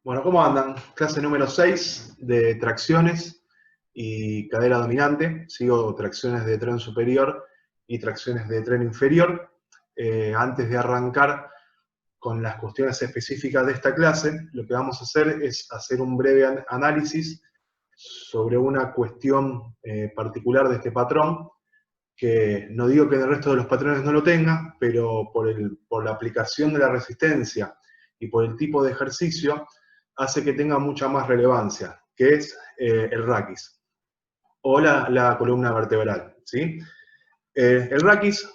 Bueno, ¿cómo andan? Clase número 6 de tracciones y cadera dominante. Sigo tracciones de tren superior y tracciones de tren inferior. Antes de arrancar con las cuestiones específicas de esta clase, lo que vamos a hacer es hacer un breve análisis sobre una cuestión particular de este patrón, que no digo que en el resto de los patrones no lo tenga, pero por la aplicación de la resistencia y por el tipo de ejercicio, hace que tenga mucha más relevancia, que es el raquis, o la columna vertebral, ¿sí? El raquis,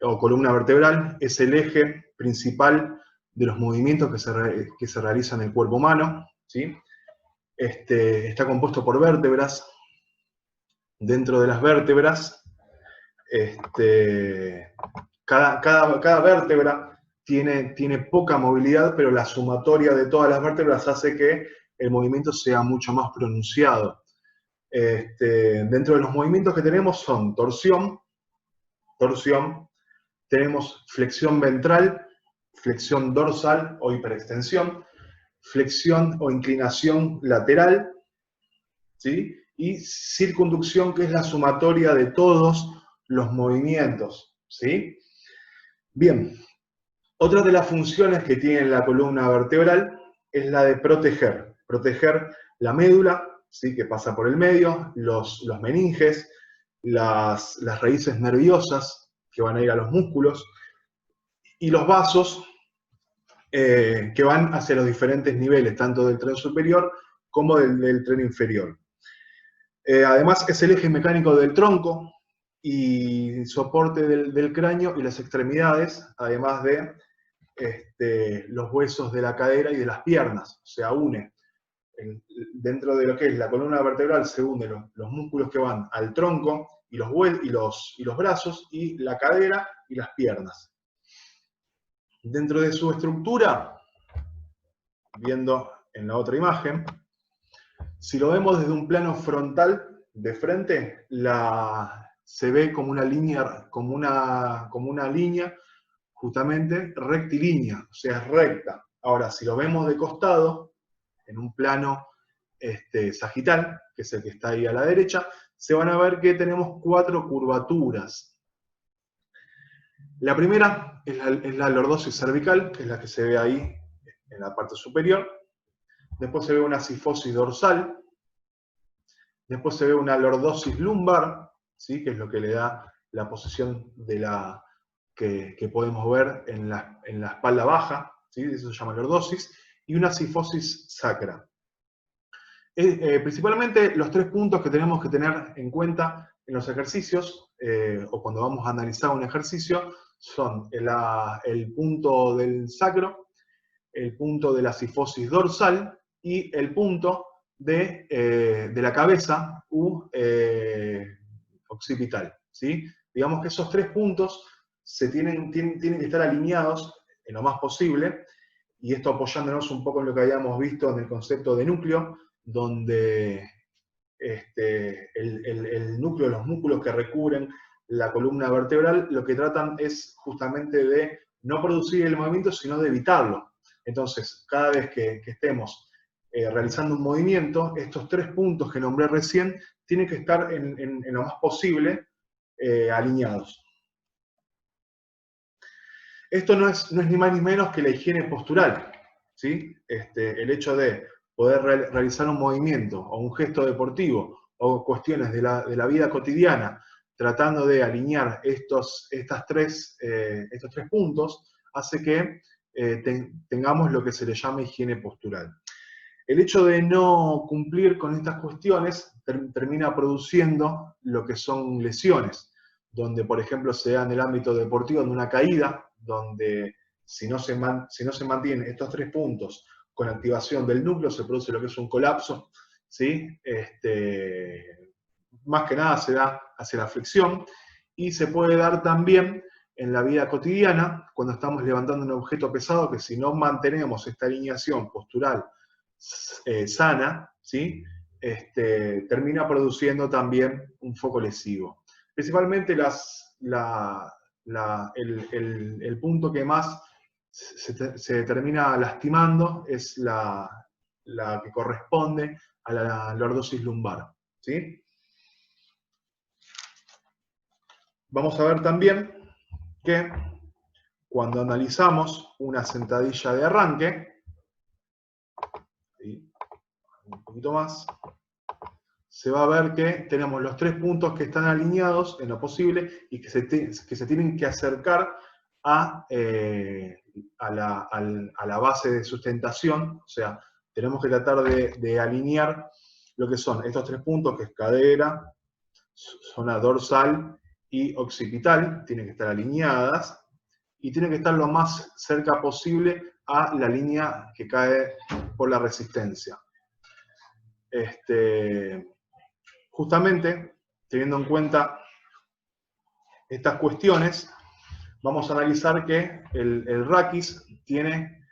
o columna vertebral, es el eje principal de los movimientos que se realizan en el cuerpo humano, ¿sí? Está compuesto por vértebras. Dentro de las vértebras, cada vértebra tiene poca movilidad, pero la sumatoria de todas las vértebras hace que el movimiento sea mucho más pronunciado. Dentro de los movimientos que tenemos son torsión, tenemos flexión ventral, flexión dorsal o hiperextensión, flexión o inclinación lateral, ¿sí? Y circunducción, que es la sumatoria de todos los movimientos, ¿sí? Bien, otra de las funciones que tiene la columna vertebral es la de proteger la médula, ¿sí? Que pasa por el medio, los meninges, las raíces nerviosas que van a ir a los músculos, y los vasos que van hacia los diferentes niveles, tanto del tren superior como del tren inferior. Además, es el eje mecánico del tronco y soporte del cráneo y las extremidades, además de los huesos de la cadera y de las piernas. O sea, une. Dentro de lo que es la columna vertebral se unen los músculos que van al tronco y los brazos, y la cadera y las piernas. Dentro de su estructura, viendo en la otra imagen, si lo vemos desde un plano frontal, de frente, se ve como una línea justamente rectilínea, o sea, es recta. Ahora, si lo vemos de costado, en un plano sagital, que es el que está ahí a la derecha, se van a ver que tenemos 4 curvaturas. La primera es la lordosis cervical, que es la que se ve ahí en la parte superior. Después se ve una cifosis dorsal. Después se ve una lordosis lumbar, ¿sí? Que es lo que le da la posición que podemos ver en la espalda baja, ¿sí? Eso se llama lordosis. Y una cifosis sacra. Principalmente los 3 puntos que tenemos que tener en cuenta en los ejercicios, o cuando vamos a analizar un ejercicio, son el punto del sacro, el punto de la cifosis dorsal y el punto de la cabeza occipital, ¿sí? Digamos que esos 3 puntos tienen que estar alineados en lo más posible, y esto apoyándonos un poco en lo que habíamos visto en el concepto de núcleo, donde el núcleo, los músculos que recubren la columna vertebral, lo que tratan es justamente de no producir el movimiento, sino de evitarlo. Entonces, cada vez que estemos realizando un movimiento, estos 3 puntos que nombré recién tienen que estar en lo más posible alineados. Esto no es ni más ni menos que la higiene postural, ¿sí? El hecho de poder realizar un movimiento o un gesto deportivo o cuestiones de la vida cotidiana, tratando de alinear estos 3 puntos, hace que tengamos lo que se le llama higiene postural. El hecho de no cumplir con estas cuestiones termina produciendo lo que son lesiones, donde, por ejemplo, se da en el ámbito deportivo, en una caída, donde si no se mantienen estos 3 puntos con activación del núcleo, se produce lo que es un colapso, ¿sí? Más que nada se da hacia la flexión, y se puede dar también en la vida cotidiana, cuando estamos levantando un objeto pesado, que si no mantenemos esta alineación postural sana, ¿sí? Termina produciendo también un foco lesivo. Principalmente el punto que más se termina lastimando es la que corresponde a la lordosis lumbar, ¿sí? Vamos a ver también que cuando analizamos una sentadilla de arranque, ¿sí? Un poquito más, se va a ver que tenemos los 3 puntos que están alineados en lo posible y que se tienen que acercar a la base de sustentación. O sea, tenemos que tratar de alinear lo que son estos 3 puntos, que es cadera, zona dorsal y occipital, tienen que estar alineadas y tienen que estar lo más cerca posible a la línea que cae por la resistencia. Justamente, teniendo en cuenta estas cuestiones, vamos a analizar que el raquis tiene,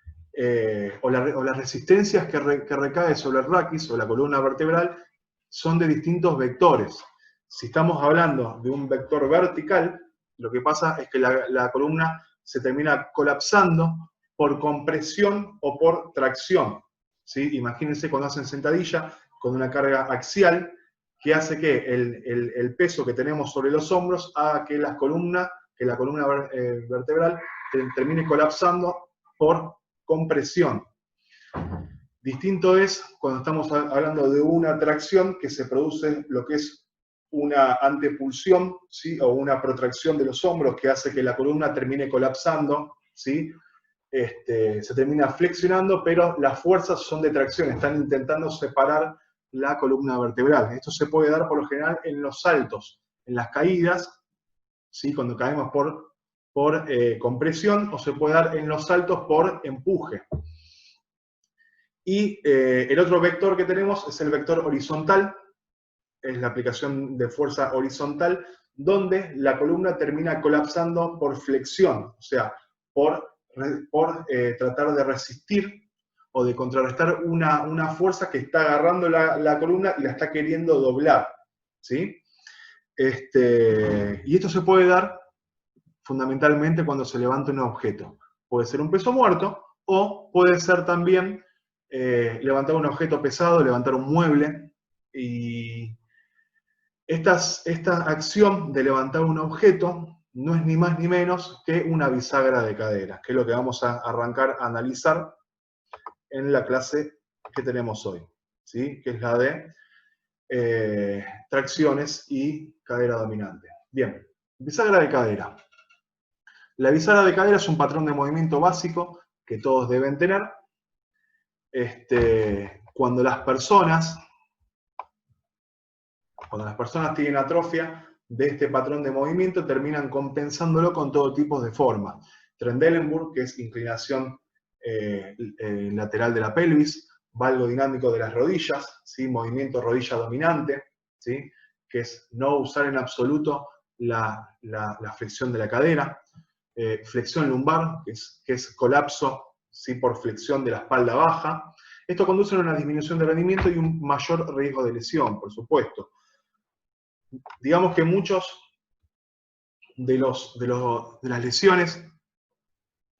o las resistencias que recae sobre el raquis o la columna vertebral son de distintos vectores. Si estamos hablando de un vector vertical, lo que pasa es que la columna se termina colapsando por compresión o por tracción, ¿sí? Imagínense cuando hacen sentadilla con una carga axial que hace que el peso que tenemos sobre los hombros haga que la columna vertebral termine colapsando por compresión. Distinto es cuando estamos hablando de una tracción que se produce lo que es una antepulsión, ¿sí? O una protracción de los hombros que hace que la columna termine colapsando, ¿sí? Se termina flexionando, pero las fuerzas son de tracción, están intentando separar la columna vertebral. Esto se puede dar por lo general en los saltos, en las caídas, ¿sí? Cuando caemos por compresión, o se puede dar en los saltos por empuje. Y el otro vector que tenemos es el vector horizontal, es la aplicación de fuerza horizontal, donde la columna termina colapsando por flexión, o sea, por tratar de resistir o de contrarrestar una fuerza que está agarrando la columna y la está queriendo doblar, ¿sí? Y esto se puede dar fundamentalmente cuando se levanta un objeto. Puede ser un peso muerto o puede ser también levantar un objeto pesado, levantar un mueble. Y esta acción de levantar un objeto no es ni más ni menos que una bisagra de cadera, que es lo que vamos a arrancar a analizar en la clase que tenemos hoy, ¿sí? Que es la de tracciones y cadera dominante. Bien, bisagra de cadera. La bisagra de cadera es un patrón de movimiento básico que todos deben tener. Cuando las personas tienen atrofia de este patrón de movimiento, terminan compensándolo con todo tipo de formas. Trendelenburg, que es inclinación lateral de la pelvis, valgo dinámico de las rodillas, ¿sí? Movimiento rodilla dominante, ¿sí? Que es no usar en absoluto la flexión de la cadera. Flexión lumbar, que es colapso, ¿sí? Por flexión de la espalda baja. Esto conduce a una disminución de rendimiento y un mayor riesgo de lesión, por supuesto. Digamos que muchos de las lesiones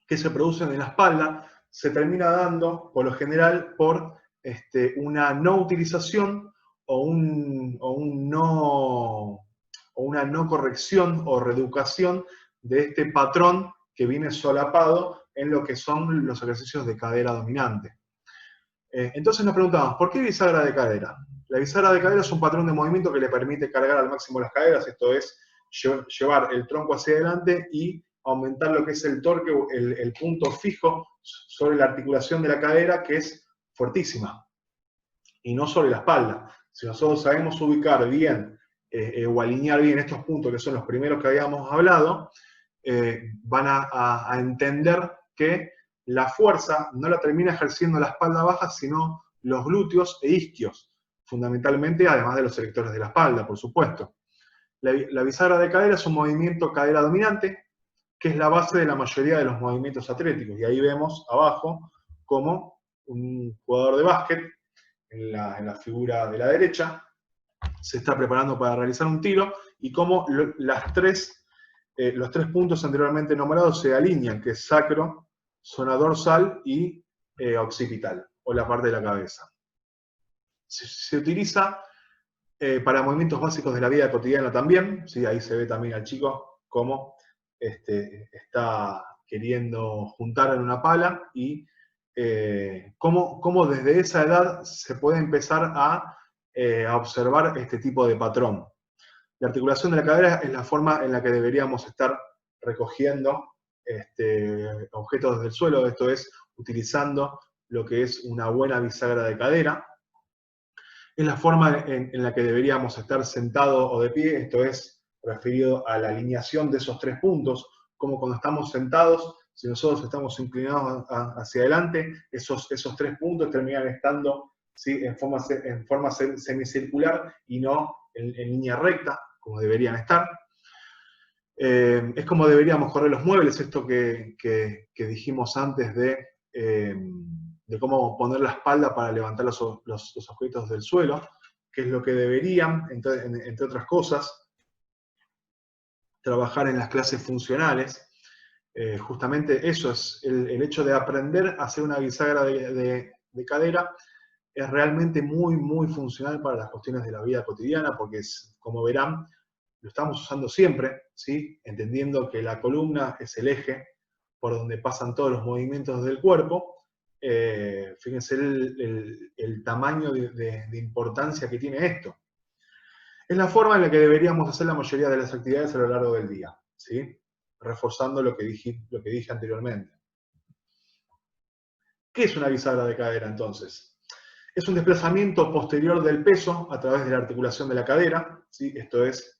que se producen en la espalda se termina dando, por lo general, por una no utilización o una no corrección o reeducación de este patrón que viene solapado en lo que son los ejercicios de cadera dominante. Entonces nos preguntamos, ¿por qué bisagra de cadera? La bisagra de cadera es un patrón de movimiento que le permite cargar al máximo las caderas, esto es, llevar el tronco hacia adelante y aumentar lo que es el torque, el punto fijo sobre la articulación de la cadera, que es fuertísima, y no sobre la espalda. Si nosotros sabemos ubicar bien o alinear bien estos puntos, que son los primeros que habíamos hablado, van a entender que la fuerza no la termina ejerciendo la espalda baja, sino los glúteos e isquios, fundamentalmente, además de los selectores de la espalda, por supuesto. La bisagra de cadera es un movimiento cadera dominante, que es la base de la mayoría de los movimientos atléticos. Y ahí vemos abajo como un jugador de básquet, en la figura de la derecha, se está preparando para realizar un tiro, y como los tres puntos anteriormente nombrados se alinean, que es sacro, zona dorsal y occipital. o la parte de la cabeza. Se utiliza para movimientos básicos de la vida cotidiana también, ¿sí? Ahí se ve también al chico cómo está queriendo juntar en una pala y cómo desde esa edad se puede empezar a observar este tipo de patrón. La articulación de la cadera es la forma en la que deberíamos estar recogiendo objetos desde el suelo, esto es, utilizando lo que es una buena bisagra de cadera. Es la forma en la que deberíamos estar sentados o de pie, esto es referido a la alineación de esos 3 puntos, como cuando estamos sentados, si nosotros estamos inclinados hacia adelante, esos 3 puntos terminan estando, ¿sí?, en forma semicircular y no en línea recta, como deberían estar. Es como deberíamos correr los muebles, esto que dijimos antes de cómo poner la espalda para levantar los objetos del suelo, que es lo que deberían, entre otras cosas, trabajar en las clases funcionales. Justamente eso es el hecho de aprender a hacer una bisagra de cadera, es realmente muy, muy funcional para las cuestiones de la vida cotidiana, porque como verán, lo estamos usando siempre, ¿sí? Entendiendo que la columna es el eje por donde pasan todos los movimientos del cuerpo. Fíjense el tamaño de importancia que tiene esto. Es la forma en la que deberíamos hacer la mayoría de las actividades a lo largo del día, ¿sí? Reforzando lo que dije anteriormente. ¿Qué es una bisagra de cadera entonces? Es un desplazamiento posterior del peso a través de la articulación de la cadera, ¿sí? Esto es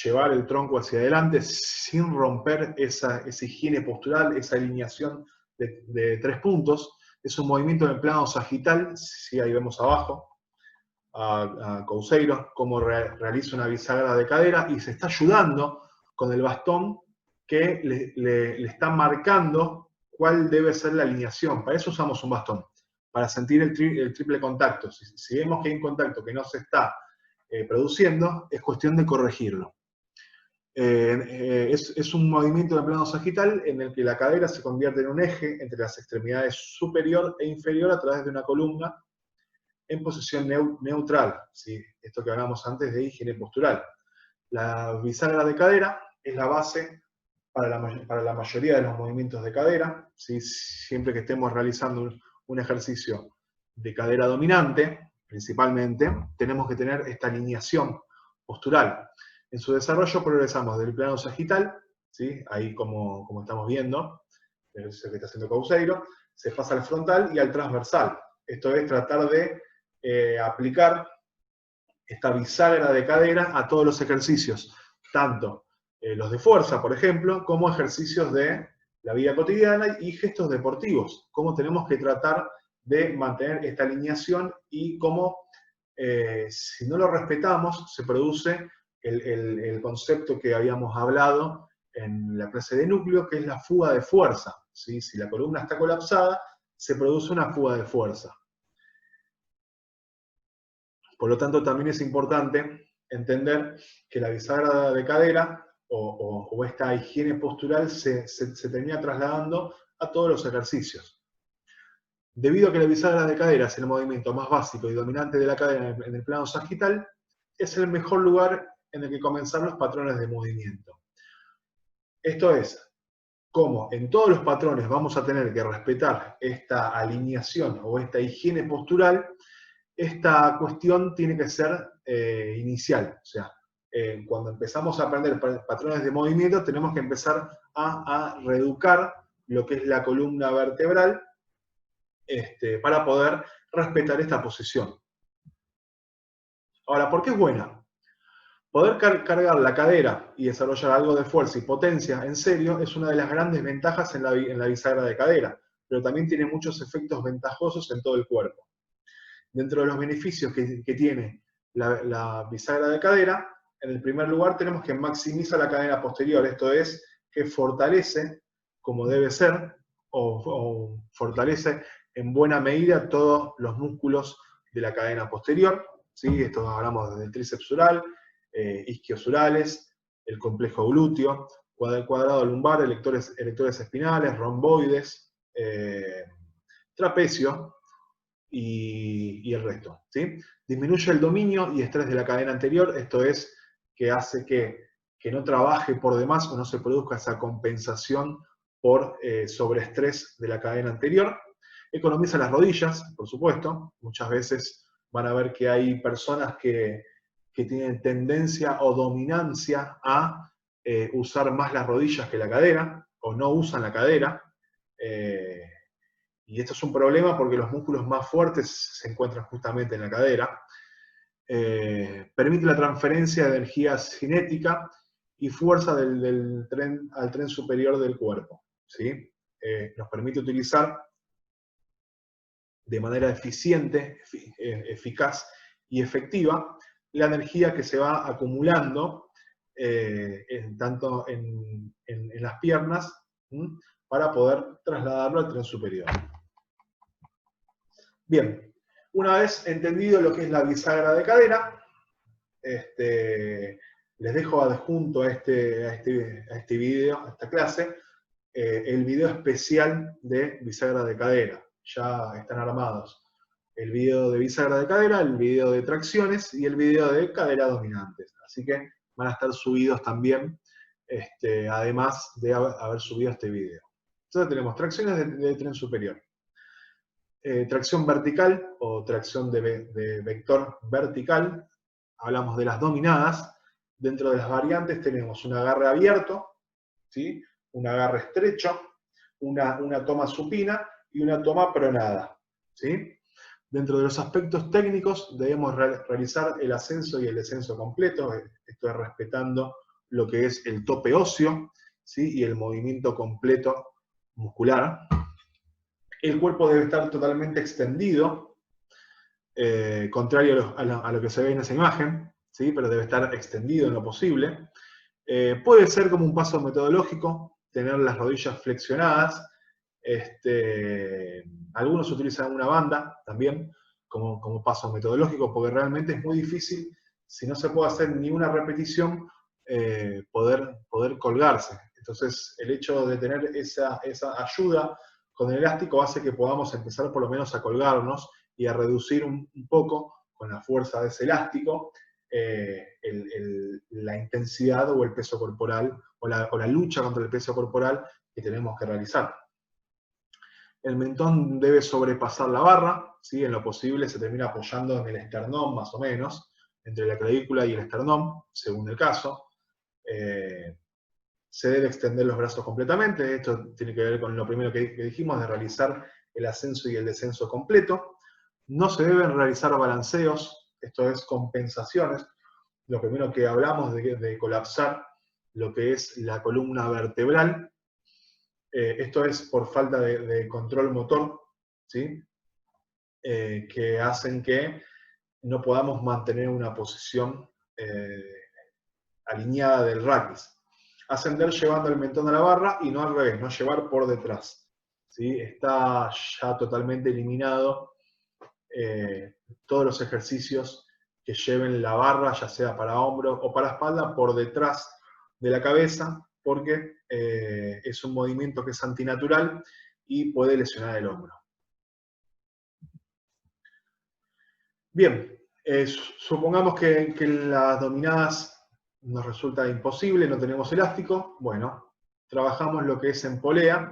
llevar el tronco hacia adelante sin romper esa higiene postural, esa alineación de 3 puntos. Es un movimiento en el plano sagital, si ahí vemos abajo a Couceiro, cómo realiza una bisagra de cadera y se está ayudando con el bastón que le está marcando cuál debe ser la alineación. Para eso usamos un bastón, para sentir el triple contacto. Si vemos que hay un contacto que no se está produciendo, es cuestión de corregirlo. Es un movimiento en el plano sagital en el que la cadera se convierte en un eje entre las extremidades superior e inferior a través de una columna en posición neutral, ¿sí? Esto que hablamos antes de higiene postural. La bisagra de cadera es la base para la mayoría de los movimientos de cadera, ¿sí? Siempre que estemos realizando un ejercicio de cadera dominante, principalmente, tenemos que tener esta alineación postural. En su desarrollo progresamos del plano sagital, ¿sí? Ahí como estamos viendo, el ejercicio que está haciendo Couceiro, se pasa al frontal y al transversal. Esto es tratar de aplicar esta bisagra de cadera a todos los ejercicios, tanto los de fuerza, por ejemplo, como ejercicios de la vida cotidiana y gestos deportivos, cómo tenemos que tratar de mantener esta alineación y cómo, si no lo respetamos, se produce el concepto que habíamos hablado en la clase de núcleo, que es la fuga de fuerza, ¿sí? Si la columna está colapsada, se produce una fuga de fuerza. Por lo tanto, también es importante entender que la bisagra de cadera o esta higiene postural se termina trasladando a todos los ejercicios. Debido a que la bisagra de cadera es el movimiento más básico y dominante de la cadera en el plano sagital, es el mejor lugar en el que comenzar los patrones de movimiento. Esto es, como en todos los patrones vamos a tener que respetar esta alineación o esta higiene postural, esta cuestión tiene que ser inicial. O sea, cuando empezamos a aprender patrones de movimiento, tenemos que empezar a reeducar lo que es la columna vertebral para poder respetar esta posición. Ahora, ¿por qué es buena? Poder cargar la cadera y desarrollar algo de fuerza y potencia en serio es una de las grandes ventajas en la bisagra de cadera, pero también tiene muchos efectos ventajosos en todo el cuerpo. Dentro de los beneficios que tiene la bisagra de cadera, en el primer lugar tenemos que maximiza la cadena posterior, esto es, que fortalece, como debe ser, o fortalece en buena medida todos los músculos de la cadena posterior, ¿sí? Esto hablamos del tríceps oral, isquiosurales, el complejo glúteo, cuadrado lumbar, erectores espinales, romboides, trapecio, y el resto, ¿sí? Disminuye el dominio y estrés de la cadena anterior, esto es que hace que no trabaje por demás o no se produzca esa compensación por sobreestrés de la cadena anterior. Economiza las rodillas, por supuesto. Muchas veces van a ver que hay personas que tienen tendencia o dominancia a usar más las rodillas que la cadera, o no usan la cadera. Y esto es un problema porque los músculos más fuertes se encuentran justamente en la cadera. Permite la transferencia de energía cinética y fuerza del tren al tren superior del cuerpo, ¿sí? Nos permite utilizar de manera eficiente, eficaz y efectiva la energía que se va acumulando tanto en las piernas, para poder trasladarlo al tren superior. Bien, una vez entendido lo que es la bisagra de cadera, les dejo adjunto a este video, a esta clase, el video especial de bisagra de cadera. Ya están armados el video de bisagra de cadera, el video de tracciones y el video de cadera dominantes. Así que van a estar subidos también, además de haber subido este video. Entonces tenemos tracciones de tren superior. Tracción vertical o tracción de vector vertical. Hablamos de las dominadas. Dentro de las variantes tenemos un agarre abierto, ¿sí? Un agarre estrecho, una toma supina y una toma pronada, ¿sí? Dentro de los aspectos técnicos debemos realizar el ascenso y el descenso completo, esto es respetando lo que es el tope óseo, ¿sí? Y el movimiento completo muscular. El cuerpo debe estar totalmente extendido, contrario a lo que se ve en esa imagen, ¿sí? Pero debe estar extendido en lo posible. Puede ser como un paso metodológico, tener las rodillas flexionadas. Algunos utilizan una banda también como paso metodológico, porque realmente es muy difícil, si no se puede hacer ni una repetición, poder colgarse. Entonces, el hecho de tener esa ayuda con el elástico hace que podamos empezar por lo menos a colgarnos y a reducir un poco, con la fuerza de ese elástico, la intensidad o el peso corporal, o la lucha contra el peso corporal que tenemos que realizar. El mentón debe sobrepasar la barra, ¿sí? En lo posible se termina apoyando en el esternón más o menos, entre la clavícula y el esternón, según el caso. Se debe extender los brazos completamente. Esto tiene que ver con lo primero que dijimos, de realizar el ascenso y el descenso completo. No se deben realizar balanceos, esto es compensaciones. Lo primero que hablamos de colapsar lo que es la columna vertebral. Esto es por falta de control motor, ¿sí? Que hacen que no podamos mantener una posición alineada del raquis. Ascender llevando el mentón a la barra y no al revés, no llevar por detrás, ¿sí? Está ya totalmente eliminado todos los ejercicios que lleven la barra, ya sea para hombro o para espalda, por detrás de la cabeza, porque es un movimiento que es antinatural y puede lesionar el hombro. Bien, supongamos que las dominadas nos resulta imposible, no tenemos elástico. Bueno, trabajamos lo que es en polea.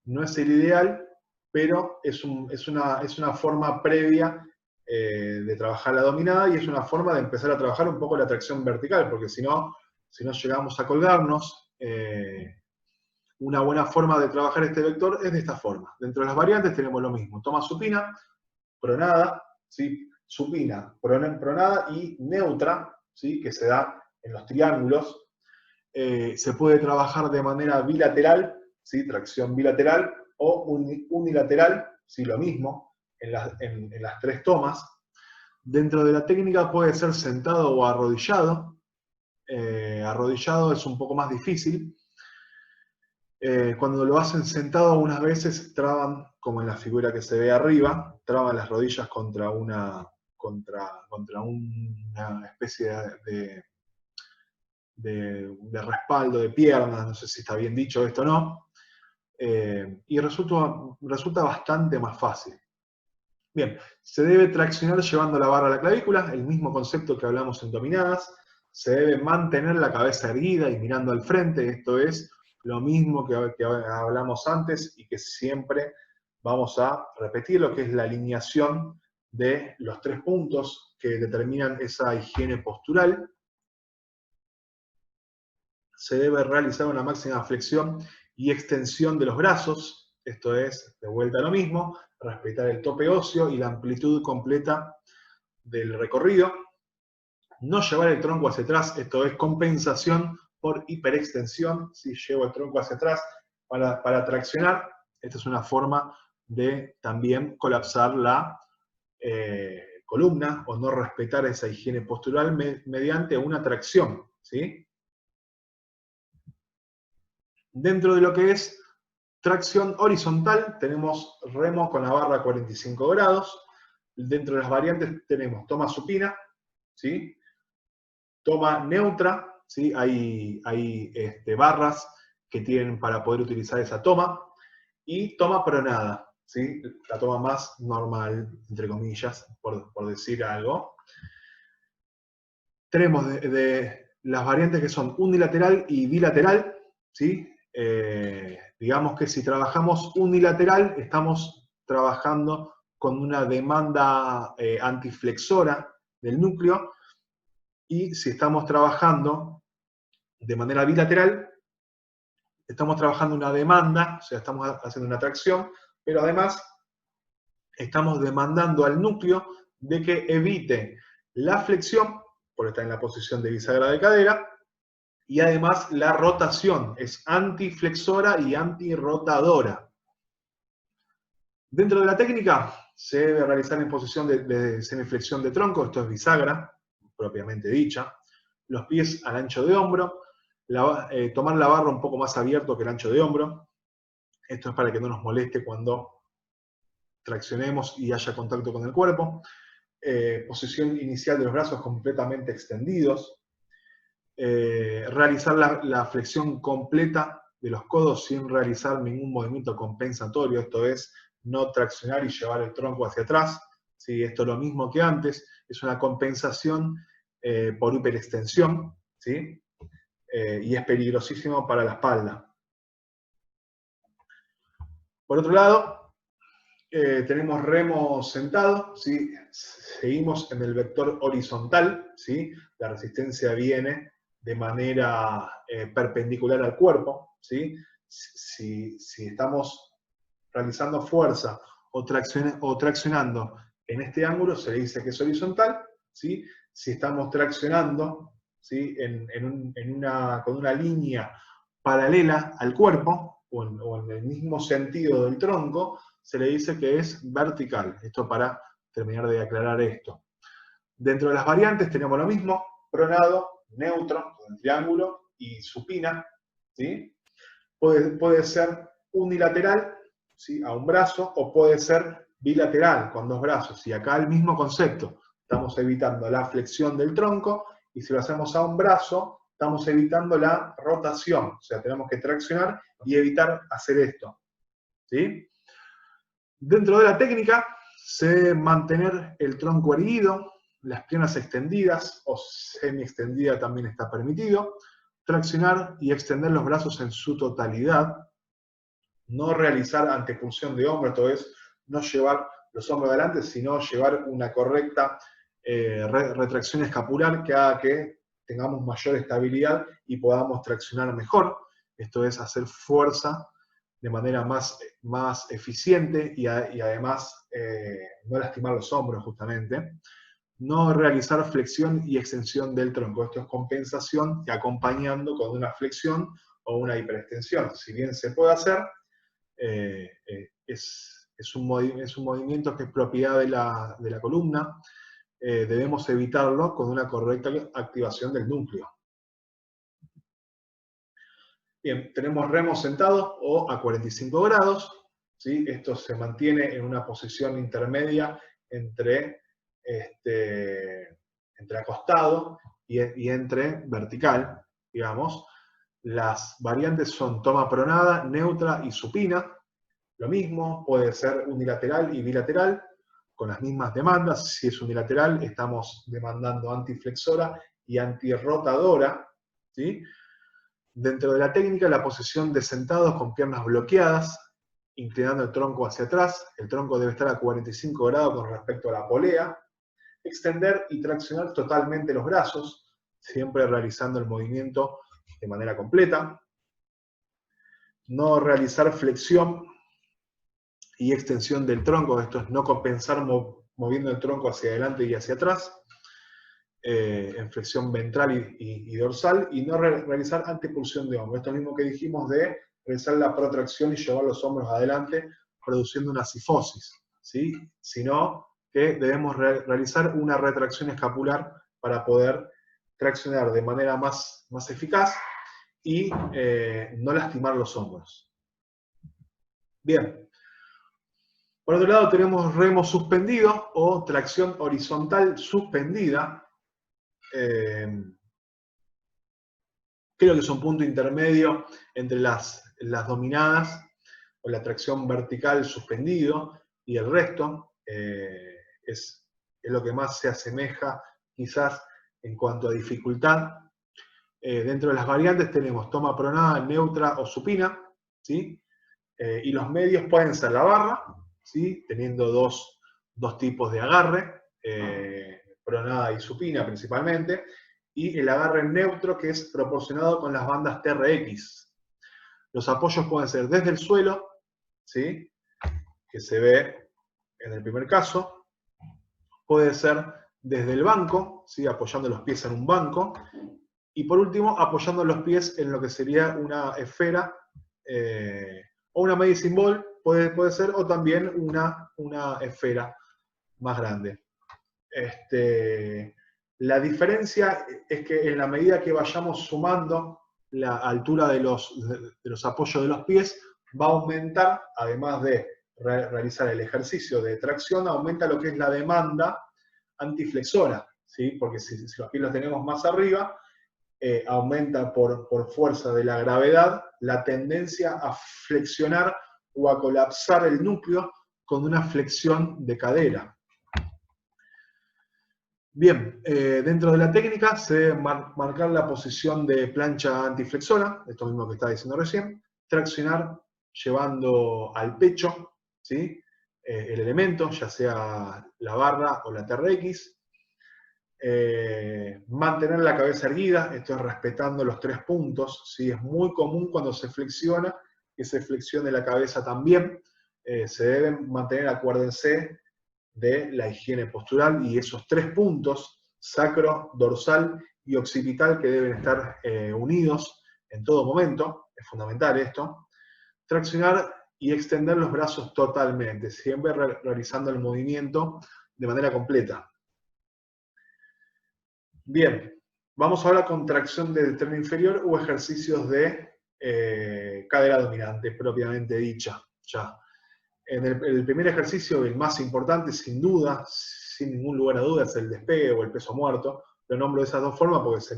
No es el ideal, pero es una forma previa de trabajar la dominada, y es una forma de empezar a trabajar un poco la tracción vertical, porque si no llegamos a colgarnos, una buena forma de trabajar este vector es de esta forma. Dentro de las variantes tenemos lo mismo: toma supina, pronada, ¿sí? Supina, pronada y neutra, ¿sí? Que se da en los triángulos. Se puede trabajar de manera bilateral, ¿sí? Tracción bilateral, o unilateral, ¿sí? Lo mismo, en las tres tomas. Dentro de la técnica puede ser sentado o arrodillado. Arrodillado es un poco más difícil. Cuando lo hacen sentado, unas veces traban, como en la figura que se ve arriba, traban las rodillas contra una especie de respaldo de piernas, no sé si está bien dicho esto o no, y resulta bastante más fácil. Bien, se debe traccionar llevando la barra a la clavícula, el mismo concepto que hablamos en dominadas. Se debe mantener la cabeza erguida y mirando al frente, esto es lo mismo que hablamos antes y que siempre vamos a repetir, lo que es la alineación de los 3 puntos que determinan esa higiene postural. Se debe realizar una máxima flexión y extensión de los brazos, esto es, de vuelta a lo mismo, respetar el tope óseo y la amplitud completa del recorrido. No llevar el tronco hacia atrás, esto es compensación por hiperextensión. Si llevo el tronco hacia atrás para traccionar, esta es una forma de también colapsar la columna o no respetar esa higiene postural mediante una tracción, ¿sí? Dentro de lo que es tracción horizontal, tenemos remo con la barra a 45 grados. Dentro de las variantes tenemos toma supina, ¿sí? Toma neutra, ¿sí? Hay barras que tienen para poder utilizar esa toma. Y toma pronada, ¿sí? La toma más normal, entre comillas, por decir algo. Tenemos de las variantes que son unilateral y bilateral, ¿sí? Digamos que si trabajamos unilateral, estamos trabajando con una demanda antiflexora del núcleo, y si estamos trabajando de manera bilateral, estamos trabajando una demanda, o sea, estamos haciendo una tracción, pero además estamos demandando al núcleo de que evite la flexión, por estar en la posición de bisagra de cadera, y además la rotación, es antiflexora y antirrotadora. Dentro de la técnica se debe realizar en posición de semiflexión de tronco, esto es bisagra, propiamente dicha, los pies al ancho de hombro, tomar la barra un poco más abierto que el ancho de hombro, esto es para que no nos moleste cuando traccionemos y haya contacto con el cuerpo. Posición inicial de los brazos completamente extendidos, realizar la flexión completa de los codos sin realizar ningún movimiento compensatorio, esto es, no traccionar y llevar el tronco hacia atrás, ¿sí? Esto es lo mismo que antes, es una compensación por hiperextensión, ¿sí? Y es peligrosísimo para la espalda. Por otro lado, tenemos remo sentado, ¿sí? Seguimos en el vector horizontal, ¿sí? La resistencia viene de manera perpendicular al cuerpo, ¿sí? Si estamos realizando fuerza o traccionando en este ángulo, se le dice que es horizontal, ¿sí? Si estamos traccionando, ¿sí? Con una línea paralela al cuerpo, o en el mismo sentido del tronco, se le dice que es vertical. Esto para terminar de aclarar esto. Dentro de las variantes tenemos lo mismo, pronado, neutro, con el triángulo, y supina, ¿sí? Puede ser unilateral, ¿sí? A un brazo, o puede ser bilateral, con 2 brazos. Y acá el mismo concepto. Estamos evitando la flexión del tronco, y si lo hacemos a un brazo, estamos evitando la rotación. O sea, tenemos que traccionar y evitar hacer esto, ¿sí? Dentro de la técnica, se debe mantener el tronco erguido, las piernas extendidas, o semi-extendida también está permitido, traccionar y extender los brazos en su totalidad, no realizar antepunción de hombro, esto es, no llevar los hombros adelante, sino llevar una correcta retracción escapular que haga que tengamos mayor estabilidad y podamos traccionar mejor. Esto es hacer fuerza de manera más eficiente y además no lastimar los hombros justamente. No realizar flexión y extensión del tronco. Esto es compensación y acompañando con una flexión o una hiperextensión. Si bien se puede hacer, es un movimiento que es propiedad de la columna. Debemos evitarlo con una correcta activación del núcleo. Bien, tenemos remo sentado o a 45 grados, ¿sí? Esto se mantiene en una posición intermedia entre acostado y entre vertical, digamos. Las variantes son toma pronada, neutra y supina. Lo mismo, puede ser unilateral y bilateral, con las mismas demandas. Si es unilateral, estamos demandando antiflexora y antirrotadora, ¿sí? Dentro de la técnica, la posición de sentados con piernas bloqueadas, inclinando el tronco hacia atrás. El tronco debe estar a 45 grados con respecto a la polea. Extender y traccionar totalmente los brazos, siempre realizando el movimiento de manera completa. No realizar flexión y extensión del tronco, esto es no compensar moviendo el tronco hacia adelante y hacia atrás, en flexión ventral y dorsal, y no realizar antepulsión de hombro. Esto es lo mismo que dijimos de realizar la protracción y llevar los hombros adelante, produciendo una cifosis, ¿sí? Sino que debemos realizar una retracción escapular para poder traccionar de manera más eficaz y no lastimar los hombros. Bien. Por otro lado tenemos remo suspendido o tracción horizontal suspendida. Creo que es un punto intermedio entre las dominadas o la tracción vertical suspendido y el resto. Es lo que más se asemeja quizás en cuanto a dificultad. Dentro de las variantes tenemos toma pronada, neutra o supina, ¿sí? Y los medios pueden ser la barra, ¿sí? Teniendo dos tipos de agarre, pronada y supina principalmente, y el agarre neutro, que es proporcionado con las bandas TRX. Los apoyos pueden ser desde el suelo, ¿sí? Que se ve en el primer caso, puede ser desde el banco, ¿sí? Apoyando los pies en un banco, y por último apoyando los pies en lo que sería una esfera, o una medicine ball, puede ser, o también una esfera más grande. La diferencia es que en la medida que vayamos sumando la altura de los apoyos de los pies, va a aumentar, además de realizar el ejercicio de tracción, aumenta lo que es la demanda antiflexora, ¿sí? Porque si los pies los tenemos más arriba, aumenta por fuerza de la gravedad la tendencia a flexionar o a colapsar el núcleo con una flexión de cadera. Bien, dentro de la técnica se debe marcar la posición de plancha antiflexora, esto mismo que estaba diciendo recién, traccionar llevando al pecho, ¿sí? El elemento, ya sea la barra o la TRX, mantener la cabeza erguida, esto es respetando los 3 puntos, ¿sí? Es muy común cuando se flexiona que se flexione la cabeza también. Se deben mantener, acuérdense, de la higiene postural y esos 3 puntos, sacro, dorsal y occipital, que deben estar unidos en todo momento, es fundamental esto. Traccionar y extender los brazos totalmente, siempre realizando el movimiento de manera completa. Bien, vamos ahora con tracción del tren inferior o ejercicios de cadera dominante, propiamente dicha. Ya. En el primer ejercicio, el más importante, sin duda, sin ningún lugar a dudas, es el despegue o el peso muerto. Lo nombro de esas dos formas porque se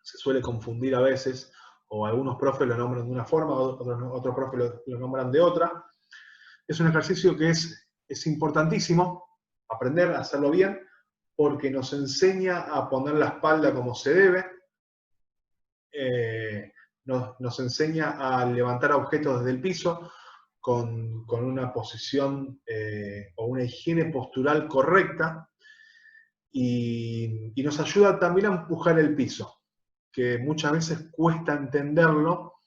suele confundir a veces, o algunos profes lo nombran de una forma, otros profes lo nombran de otra. Es un ejercicio que es importantísimo aprender a hacerlo bien, porque nos enseña a poner la espalda como se debe, nos enseña a levantar objetos desde el piso con una posición o una higiene postural correcta, y nos ayuda también a empujar el piso, que muchas veces cuesta entenderlo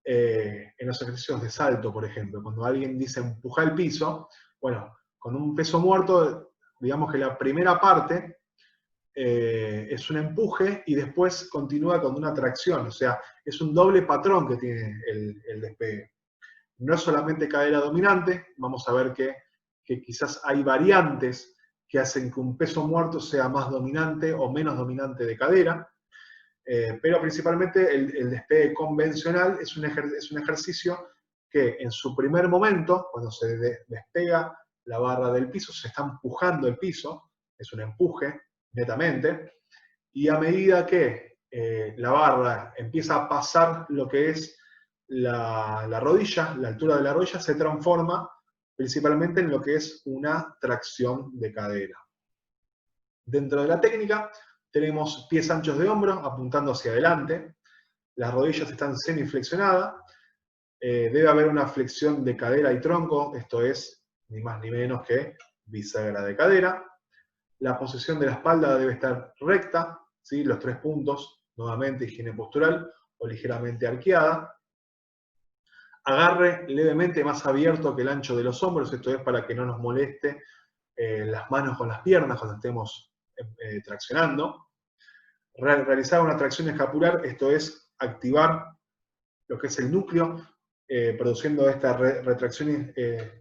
en los ejercicios de salto, por ejemplo. Cuando alguien dice empujar el piso, bueno, con un peso muerto, digamos que la primera parte es un empuje y después continúa con una tracción, o sea, es un doble patrón que tiene el despegue. No es solamente cadera dominante, vamos a ver que quizás hay variantes que hacen que un peso muerto sea más dominante o menos dominante de cadera, pero principalmente el despegue convencional es un ejercicio que en su primer momento, cuando se despega la barra del piso, se está empujando el piso, es un empuje netamente, y a medida que la barra empieza a pasar lo que es la rodilla, la altura de la rodilla, se transforma principalmente en lo que es una tracción de cadera. Dentro de la técnica tenemos pies anchos de hombro apuntando hacia adelante, las rodillas están semiflexionadas, debe haber una flexión de cadera y tronco, esto es ni más ni menos que bisagra de cadera. La posición de la espalda debe estar recta, ¿sí? Los 3 puntos, nuevamente higiene postural o ligeramente arqueada. Agarre levemente más abierto que el ancho de los hombros, esto es para que no nos moleste las manos con las piernas cuando estemos traccionando. Realizar una tracción escapular, esto es activar lo que es el núcleo, produciendo esta retracción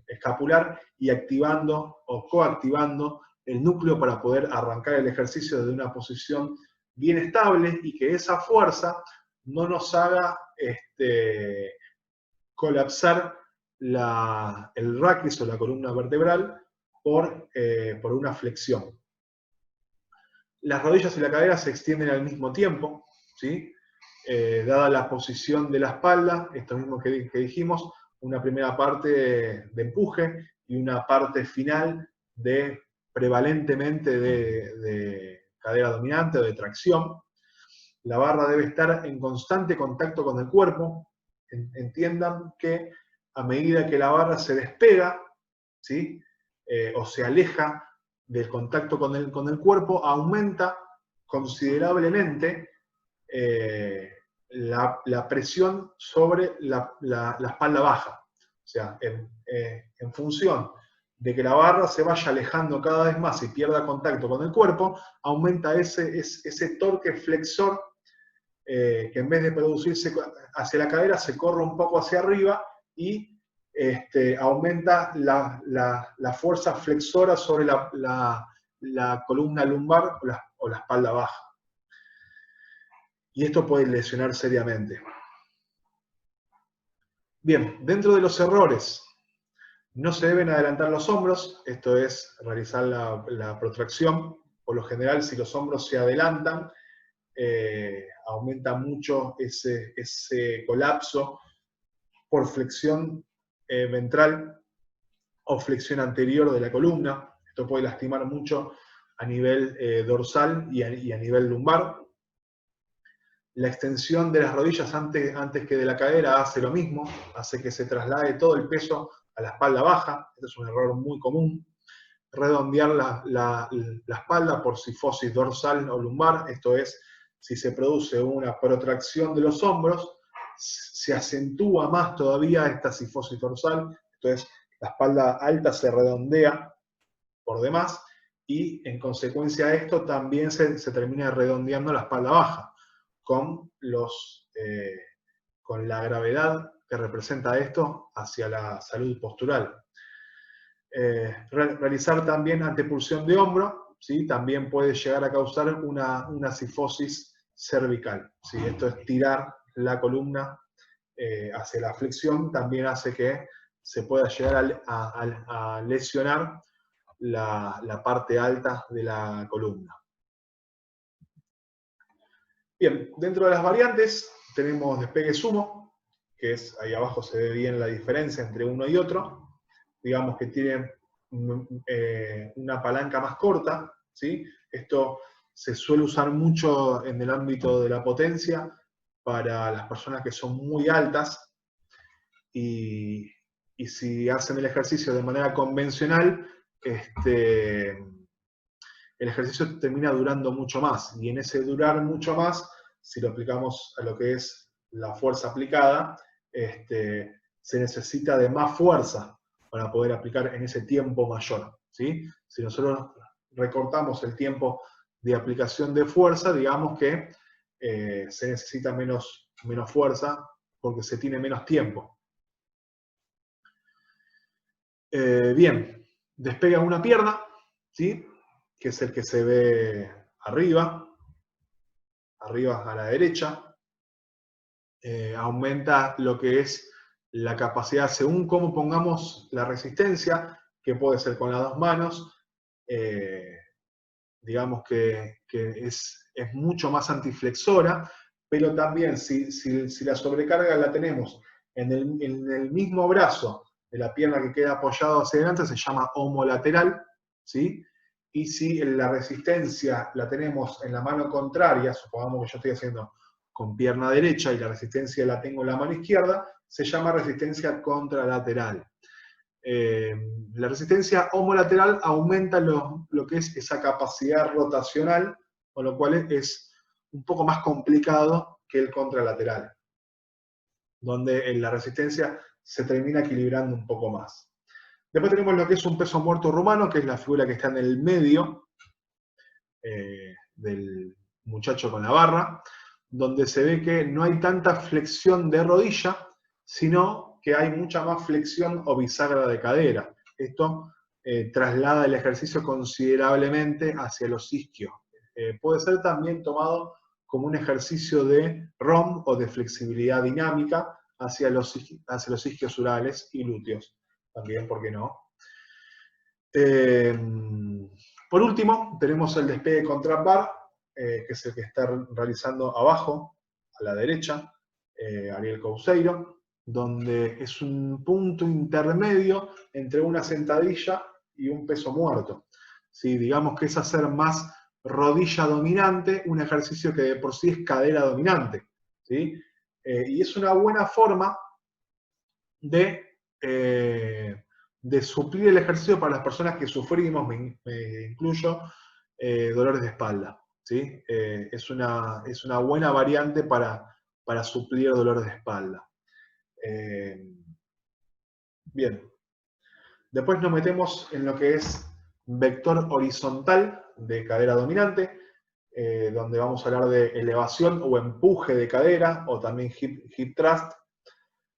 escapular y activando o coactivando el núcleo para poder arrancar el ejercicio desde una posición bien estable y que esa fuerza no nos haga colapsar el raquis o la columna vertebral por una flexión. Las rodillas y la cadera se extienden al mismo tiempo, ¿sí? Dada la posición de la espalda, esto mismo que dijimos, una primera parte de empuje y una parte final prevalentemente de cadera dominante o de tracción. La barra debe estar en constante contacto con el cuerpo. Entiendan que a medida que la barra se despega, ¿sí? O se aleja del contacto con el cuerpo, aumenta considerablemente la presión sobre la espalda baja. O sea, en función de que la barra se vaya alejando cada vez más y pierda contacto con el cuerpo, aumenta ese torque flexor que en vez de producirse hacia la cadera, se corre un poco hacia arriba y aumenta la fuerza flexora sobre la columna lumbar o la espalda baja. Y esto puede lesionar seriamente. Bien, dentro de los errores, no se deben adelantar los hombros, esto es realizar la protracción. Por lo general, si los hombros se adelantan, aumenta mucho ese colapso por flexión ventral o flexión anterior de la columna. Esto puede lastimar mucho a nivel dorsal y a nivel lumbar. La extensión de las rodillas antes que de la cadera hace lo mismo, hace que se traslade todo el peso a la espalda baja. Este es un error muy común. Redondear la espalda por sifosis dorsal o lumbar, esto es, si se produce una protracción de los hombros, se acentúa más todavía esta sifosis dorsal, esto es, la espalda alta se redondea por demás, y en consecuencia de esto también se termina redondeando la espalda baja, con la gravedad que representa esto hacia la salud postural. Realizar también antepulsión de hombro, ¿sí? También puede llegar a causar una cifosis cervical, ¿sí? Esto es tirar la columna hacia la flexión, también hace que se pueda llegar a lesionar la parte alta de la columna. Bien, dentro de las variantes tenemos despegue sumo, que es, ahí abajo se ve bien la diferencia entre uno y otro. Digamos que tienen una palanca más corta, ¿sí? Esto se suele usar mucho en el ámbito de la potencia para las personas que son muy altas y si hacen el ejercicio de manera convencional, el ejercicio termina durando mucho más, y en ese durar mucho más, si lo aplicamos a lo que es la fuerza aplicada, se necesita de más fuerza para poder aplicar en ese tiempo mayor, ¿sí? Si nosotros recortamos el tiempo de aplicación de fuerza, digamos que se necesita menos fuerza porque se tiene menos tiempo. Bien, despega una pierna, ¿sí? Que es el que se ve arriba a la derecha. Aumenta lo que es la capacidad, según cómo pongamos la resistencia, que puede ser con las dos manos, digamos que es mucho más antiflexora, pero también si la sobrecarga la tenemos en el mismo brazo de la pierna que queda apoyado hacia adelante se llama homolateral, ¿sí? Y si la resistencia la tenemos en la mano contraria, supongamos que yo estoy haciendo con pierna derecha y la resistencia la tengo en la mano izquierda, se llama resistencia contralateral. La resistencia homolateral aumenta lo que es esa capacidad rotacional, con lo cual es un poco más complicado que el contralateral, donde la resistencia se termina equilibrando un poco más. Después tenemos lo que es un peso muerto rumano, que es la figura que está en el medio del muchacho con la barra, donde se ve que no hay tanta flexión de rodilla, sino que hay mucha más flexión o bisagra de cadera. Esto traslada el ejercicio considerablemente hacia los isquios. Puede ser también tomado como un ejercicio de ROM o de flexibilidad dinámica hacia los isquios urales y glúteos. También, ¿por qué no? Por último, tenemos el despegue con trap bar, que es el que está realizando abajo, a la derecha, Ariel Couseiro, donde es un punto intermedio entre una sentadilla y un peso muerto. ¿Sí? Digamos que es hacer más rodilla dominante, un ejercicio que de por sí es cadera dominante. ¿Sí? Y es una buena forma de suplir el ejercicio para las personas que sufrimos, me incluyo, dolores de espalda. ¿Sí? Es una buena variante para suplir dolores de espalda. Bien. Después nos metemos en lo que es vector horizontal de cadera dominante, donde vamos a hablar de elevación o empuje de cadera, o también hip thrust.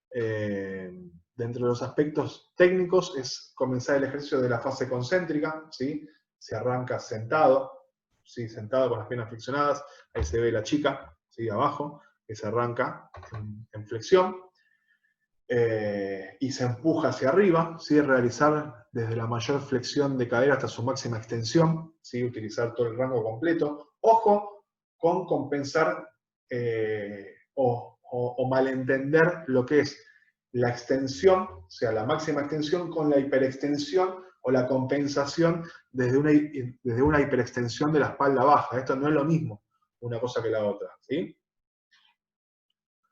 Dentro de los aspectos técnicos es comenzar el ejercicio de la fase concéntrica, ¿sí? Se arranca sentado, ¿sí? Sentado con las piernas flexionadas, ahí se ve la chica, ¿sí? Abajo, que se arranca en flexión, y se empuja hacia arriba, ¿sí? Realizar desde la mayor flexión de cadera hasta su máxima extensión, ¿sí? Utilizar todo el rango completo. Ojo con compensar o malentender lo que es la extensión, o sea, la máxima extensión con la hiperextensión o la compensación desde una hiperextensión de la espalda baja. Esto no es lo mismo una cosa que la otra, ¿sí?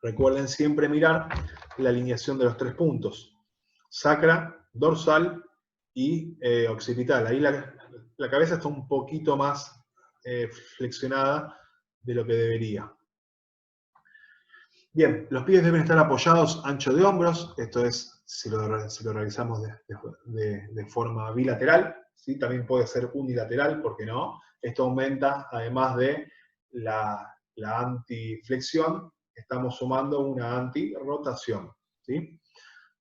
Recuerden siempre mirar la alineación de los 3 puntos. Sacra, dorsal y occipital. Ahí la cabeza está un poquito más flexionada de lo que debería. Bien, los pies deben estar apoyados ancho de hombros, esto es si lo realizamos de forma bilateral, ¿sí? También puede ser unilateral, ¿por qué no? Esto aumenta, además de la antiflexión, estamos sumando una antirrotación, ¿sí?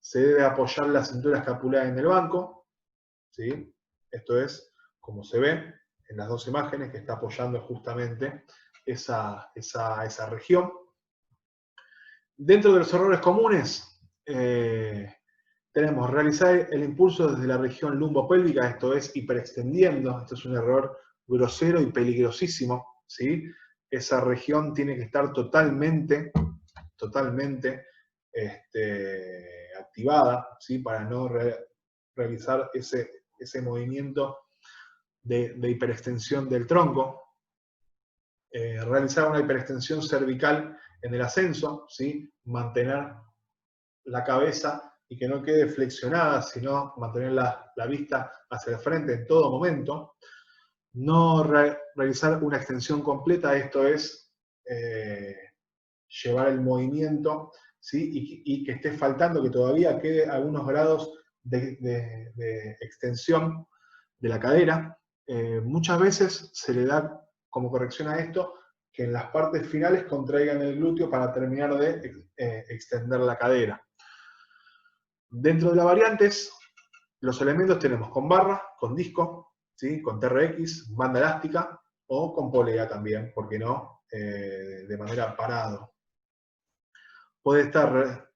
Se debe apoyar la cintura escapular en el banco, ¿sí? Esto es, como se ve en las 2 imágenes, que está apoyando justamente esa región. Dentro de los errores comunes, tenemos realizar el impulso desde la región lumbopélvica, esto es hiperextendiendo, esto es un error grosero y peligrosísimo, ¿sí? Esa región tiene que estar totalmente activada, ¿sí? Para no realizar ese movimiento de hiperextensión del tronco. Realizar una hiperextensión cervical en el ascenso, ¿sí? Mantener la cabeza y que no quede flexionada, sino mantener la vista hacia el frente en todo momento. No realizar una extensión completa, esto es llevar el movimiento, ¿sí? y que esté faltando, que todavía quede algunos grados de extensión de la cadera. Muchas veces se le da como corrección a esto que en las partes finales contraigan el glúteo para terminar de extender la cadera. Dentro de las variantes, los elementos tenemos con barra, con disco, ¿sí? Con TRX, banda elástica o con polea también, ¿por qué no? De manera parado. Puede estar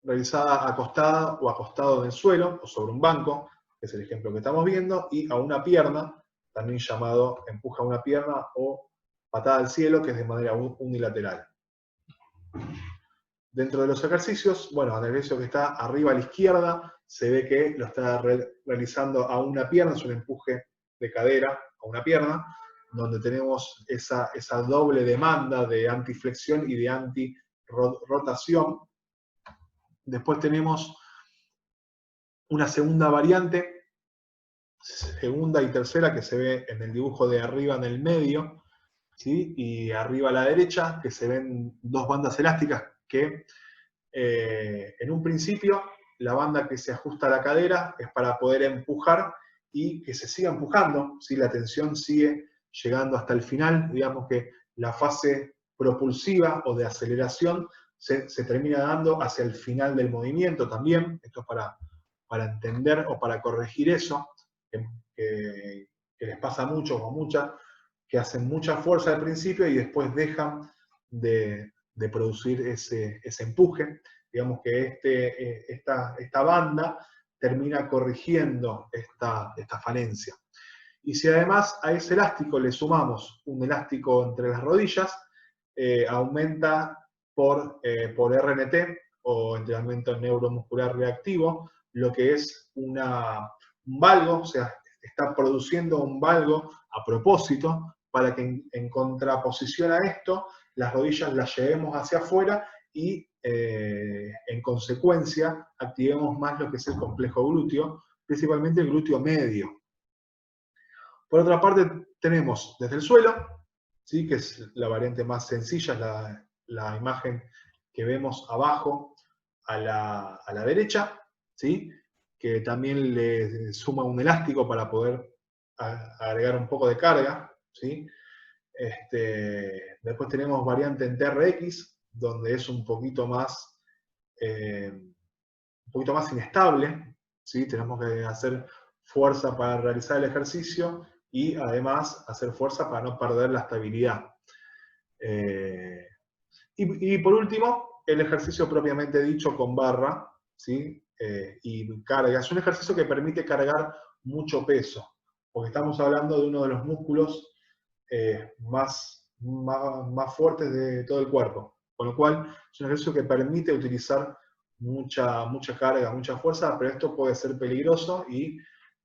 realizada acostada o acostado en el suelo o sobre un banco, que es el ejemplo que estamos viendo, y a una pierna, también llamado empuja a una pierna o patada al cielo, que es de manera unilateral. Dentro de los ejercicios, bueno, en el ejercicio que está arriba a la izquierda, se ve que lo está realizando a una pierna, es un empuje de cadera a una pierna, donde tenemos esa doble demanda de antiflexión y de anti-rotación. Después tenemos una segunda variante, segunda y tercera, que se ve en el dibujo de arriba en el medio, ¿sí? Y arriba a la derecha, que se ven dos bandas elásticas que en un principio la banda que se ajusta a la cadera es para poder empujar y que se siga empujando, ¿sí? La tensión sigue llegando hasta el final, digamos que la fase propulsiva o de aceleración se termina dando hacia el final del movimiento también. Esto es para entender o para corregir eso, que les pasa mucho o muchas, que hacen mucha fuerza al principio y después dejan de producir ese empuje. Digamos que esta banda termina corrigiendo esta falencia. Y si además a ese elástico le sumamos un elástico entre las rodillas, aumenta por RNT, o entrenamiento neuromuscular reactivo, lo que es un valgo, o sea, está produciendo un valgo a propósito para que en contraposición a esto, las rodillas las llevemos hacia afuera y en consecuencia activemos más lo que es el complejo glúteo, principalmente el glúteo medio. Por otra parte, tenemos desde el suelo, ¿sí? Que es la variante más sencilla, la imagen que vemos abajo a la derecha, ¿sí? Que también le suma un elástico para poder agregar un poco de carga, ¿sí? Después tenemos variante en TRX, donde es un poquito más inestable, ¿sí? Tenemos que hacer fuerza para realizar el ejercicio y además hacer fuerza para no perder la estabilidad. Y por último, el ejercicio propiamente dicho con barra, ¿sí? Y carga. Es un ejercicio que permite cargar mucho peso, porque estamos hablando de uno de los músculos más fuertes de todo el cuerpo. Con lo cual, es un ejercicio que permite utilizar mucha carga, mucha fuerza, pero esto puede ser peligroso y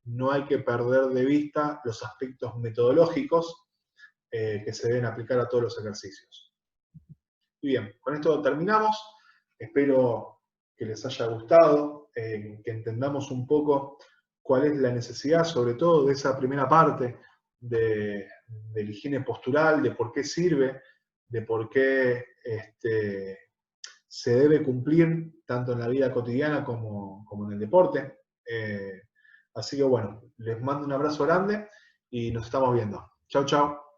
no hay que perder de vista los aspectos metodológicos que se deben aplicar a todos los ejercicios. Muy bien, con esto terminamos. Espero que les haya gustado, que entendamos un poco cuál es la necesidad, sobre todo de esa primera parte de la higiene postural, de por qué sirve, de por qué se debe cumplir tanto en la vida cotidiana como en el deporte. Así que bueno, les mando un abrazo grande y nos estamos viendo. Chau, chau.